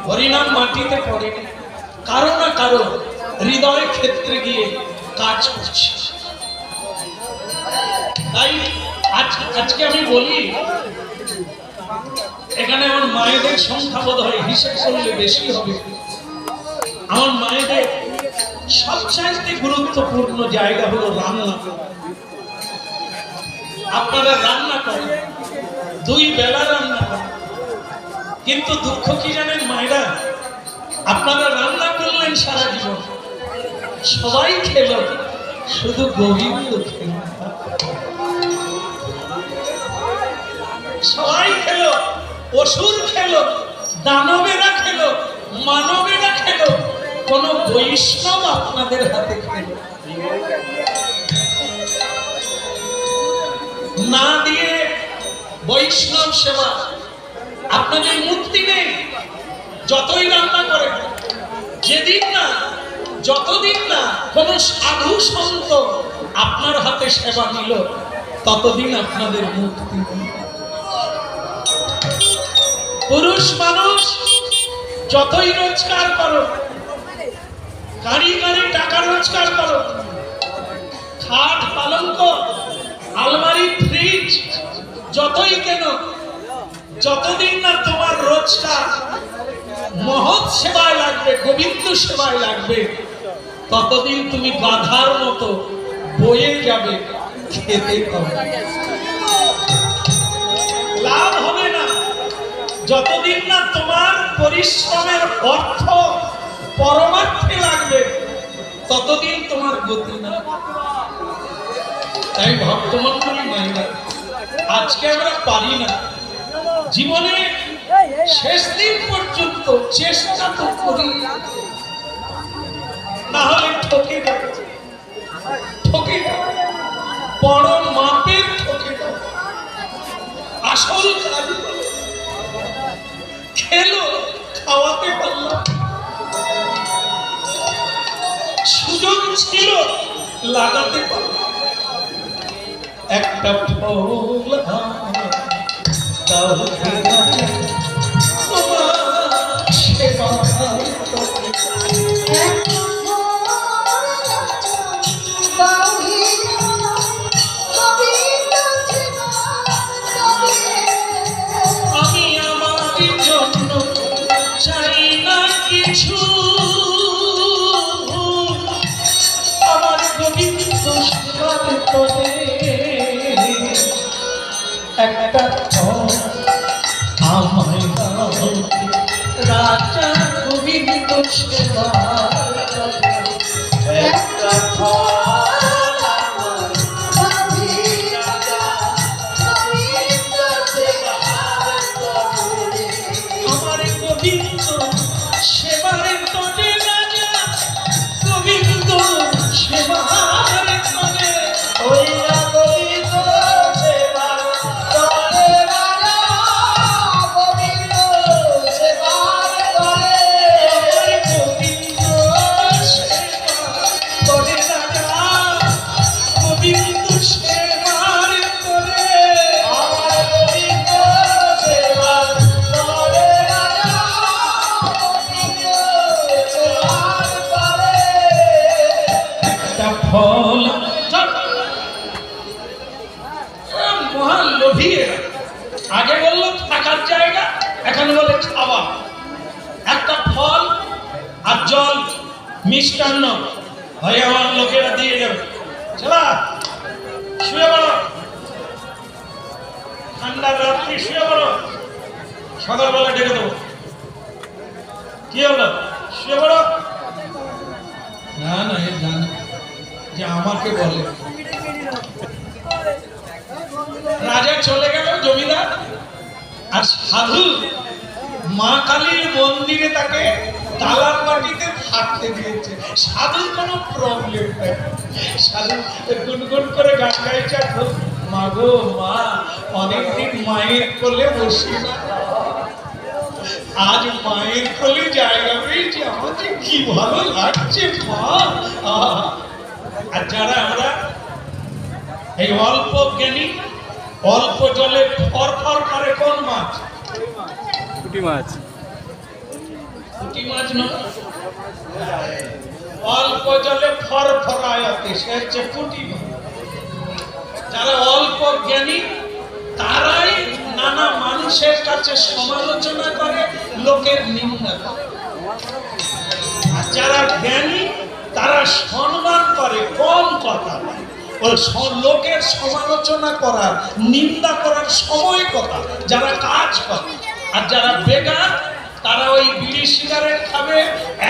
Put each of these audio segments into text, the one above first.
হরিনাম মাটিতে পড়ে কারো না কারো হৃদয় ক্ষেত্রে গিয়ে কাজ করছে। তাই আজকে আমি বলি, এখানে আমার মায়েদের সংখ্যা বোধ হয় হিসেব করলে বেশি হবে। আমার মায়েদের সবচাইতে গুরুত্বপূর্ণ জায়গা হলো রান্না। আপনারা রান্না করেন, 2 বেলা রান্না করেন, কিন্তু দুঃখ কি জানেন মায়েরা, আপনারা রান্না করলেন সারা জীবন, সবাই খেল, শুধু গোবিন্দ খেল। সবাই খেল, অসুর খেল, দানবেরা খেল, মানবেরা খেল, কোন বৈষ্ণব আপনাদের হাতে খেল না। দিয়ে বৈষ্ণব সেবা আপনাদের মুক্তি নেই। যতই রান্না করেন, যেদিন না, যতদিন না কোন সাধু সন্ত আপনার হাতে সেবা নিল, ততদিন আপনাদের মুক্তি নেই। পুরুষ মানুষ যতই রোজগার করো, গাড়ি গাড়ি টাকা রোজগার করো, খাট পালঙ্ক আলমারি ফ্রিজ যতই কেন, যতদিন না তোমার রোজগার মহৎ সেবায় লাগবে, গোবিন্দ সেবায় লাগবে, ততদিন তুমি গাধার মতো বয়ে যাবে, খেতে হবে, লাভ হবে না। যতদিন না তোমার পরিশ্রমের অর্থ পরমার্থে লাগবে, ততদিন তোমার গতি না। তাই ভক্তমন্ডলী মায়েরা, আজকে আমরা পারি না, জীবনে শেষ দিন পর্যন্ত চেষ্টা তো করি, না হলে ঠকে যাবে, ঠকে যাবে, বড় মাপের ঠকে যাবে। আসল কাজ খেলো, খাওয়াতে পারলাম, সুযোগ ছিল লাগাতে পারলাম, একটা ফল সেবা আমি আমার জন্য চাই না কিছু, আমার গোবিন্দ সেবার করে একটা আমায় রাজা গোবিন্দ সেবা একটা আমার গোবিন্দ সেবার করে রাজা গোবিন্দ সেবার করে ওই গোবিন্দ সেবার করে রাজা গোবিন্দ সেবার করে গোবিন্দ সেবার করে রাজা গোবিন্দ সেবার করে আমার গোবিন্দ সেবার করে রাজা গোবিন্দ সেবার করে একটা ফল মহান লোভিয়ে আগে বললো থাকার জায়গা, এখন বলে খাওয়া। একটা ফল আর জল মিষ্টান্ন হয়ে আমার লোকেরা দিয়ে যাবে, চলা শুয়ে পড়ো, ঠান্ডার রাত্রি শুয়ে পড়ো, সকালবেলা ডেকে দেবো, কি হলো শুয়ে পড়ো। না না, এ জানে যে আমাকে বলে। রাজা চলে গেল, জমিদার আর সাধু মা কালীর মন্দিরে তাকে তালার বাটিতে থাকতে দিয়েছে। সাধুর কোনো প্রবলেম নেই, সাধু গুনগুন করে গান গাইছে, মা গো মা, অনেকদিন মায়ের কোলে বসি না, আজ মায়ের কোলে জায়গা পেয়েছি, আমাকে কি ভালো লাগছে মা। আর যারা আমরা এই অল্প জ্ঞানী, অল্প জলে ফরফর করে কোন পুঁটি মাছ। পুঁটি মাছ নয়, অল্প জলে ফরফরায়তে সে হচ্ছে পুঁটি মাছ। যারা অল্প জ্ঞানী তারাই নানা মানুষের কাছে সমালোচনা করে, লোকের নিন্দা করে। আর যারা জ্ঞানী তারা সম্মান করে, কম কথা বলে। লোকের সমালোচনা করার, নিন্দা করার সময় কথা যারা কাজ করে। আর যারা বেকার তারা ওই বিড়ি সিগারেট খাবে,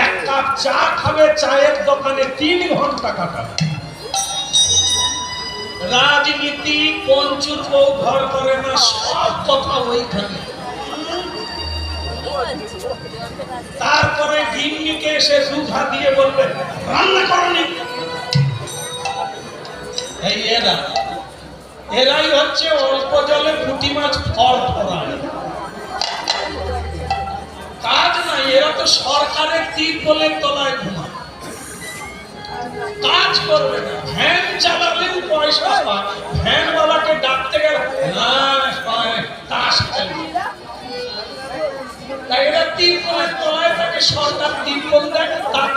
এক কাপ চা খাবে, চায়ের দোকানে 3 ঘন্টা কাটাবে। রাজনীতি পঞ্চুর বউ ঘর করে না, সব কথা ওইখানে। তারপরে গিন্নিকে এসে দুধা দিয়ে বলবে রান্না করনি। এই এরাই হচ্ছে অল্প জলে পুঁটি মাছ ফরফরায়। কাজ নাই, এরা তো সরকারের তিরপলের তলায় ঘুমায়, কাজ করবে না। ভ্যান চালালেও পয়সা পায়, ভ্যানওয়ালাকে ডাকতে গেলে না তাস খেলবে। তাই এরা তিরপলের তলায় থাকে, সরকার তিরপল দেয়, তার